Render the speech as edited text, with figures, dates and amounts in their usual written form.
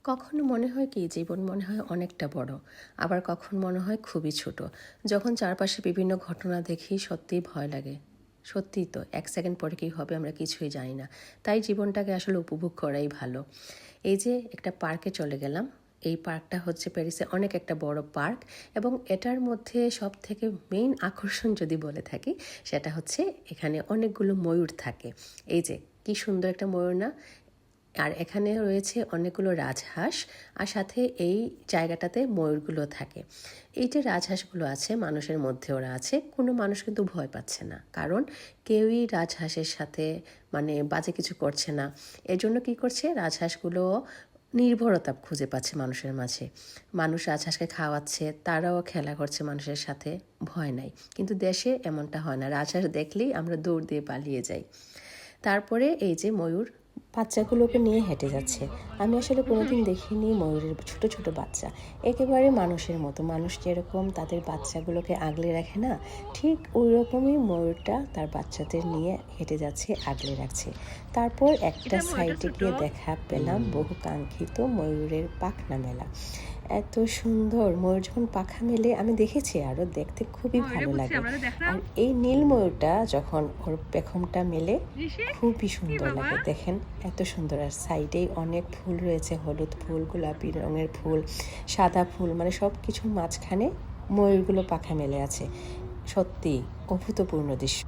কখনো মনে হয় কি জীবন মনে হয় অনেকটা বড়, আবার কখন মনে হয় খুবই ছোট। যখন চারপাশে বিভিন্ন ঘটনা দেখি সত্যিই ভয় লাগে। সত্যিই তো, এক সেকেন্ড পরে কী হবে আমরা কিছুই জানি না। তাই জীবনটাকে আসলে উপভোগ করাই ভালো। এই যে একটা পার্কে চলে গেলাম। এই পার্কটা হচ্ছে প্যারিসে অনেক একটা বড় পার্ক, এবং এটার মধ্যে সব থেকে মেইন আকর্ষণ যদি বলে থাকি, সেটা হচ্ছে এখানে অনেকগুলো ময়ূর থাকে। এই যে কি সুন্দর একটা ময়ূর না! আর এখানে রয়েছে অনেকগুলো রাজহাঁস, আর সাথে এই জায়গাটাতে ময়ূরগুলো থাকে। এই যে রাজহাঁসগুলো আছে, মানুষের মধ্যে ওরা আছে, কোনো মানুষ কিন্তু ভয় পাচ্ছে না, কারণ কেউই রাজহাঁসের সাথে মানে বাজে কিছু করছে না। এজন্য কি করছে, রাজহাঁসগুলো নির্ভরতা খুঁজে পাচ্ছে মানুষের মাঝে। মানুষ রাজহাঁসকে খাওয়াচ্ছে, তারাও খেলা করছে মানুষের সাথে, ভয় নাই। কিন্তু দেশে এমনটা হয় না, রাজহাঁস দেখলেই আমরা দৌড় দিয়ে পালিয়ে যাই। তারপরে এই যে ময়ূর বাচ্চাগুলোকে নিয়ে হেঁটে যাচ্ছে। আমি আসলে কোনোদিন দেখিনি ময়ূরের ছোট ছোট বাচ্চা। একেবারে মানুষের মতো, মানুষ যেরকম তাদের বাচ্চাগুলোকে আগলে রাখে না, ঠিক ওই রকমই ময়ূরটা তার বাচ্চাদের নিয়ে হেঁটে যাচ্ছে, আগলে রাখছে। তারপর একটা এটা এটা সাইডে ছোট। গিয়ে দেখা পেলাম বহু কাঙ্ক্ষিত ময়ূরের পাখনা মেলা। এত সুন্দর ময়ূর যখন পাখা মেলে আমি দেখেছি, আরও দেখতে খুবই এটা ভালো বুঝছি, লাগে। আমারে আর দেখাও। এই নীল ময়ূরটা যখন ওর পেখমটা মেলে, ঋষি, খুবই কি সুন্দর বাবা? লাগে। দেখেন এত সুন্দর, আর সাইডেই অনেক ফুল রয়েছে, হলুদ ফুল, গোলাপি রঙের ফুল, সাদা ফুল, মানে সব কিছুর মাঝখানে ময়ূরগুলো পাখা মেলে আছে। সত্যি অভূতপূর্ণ দৃশ্য।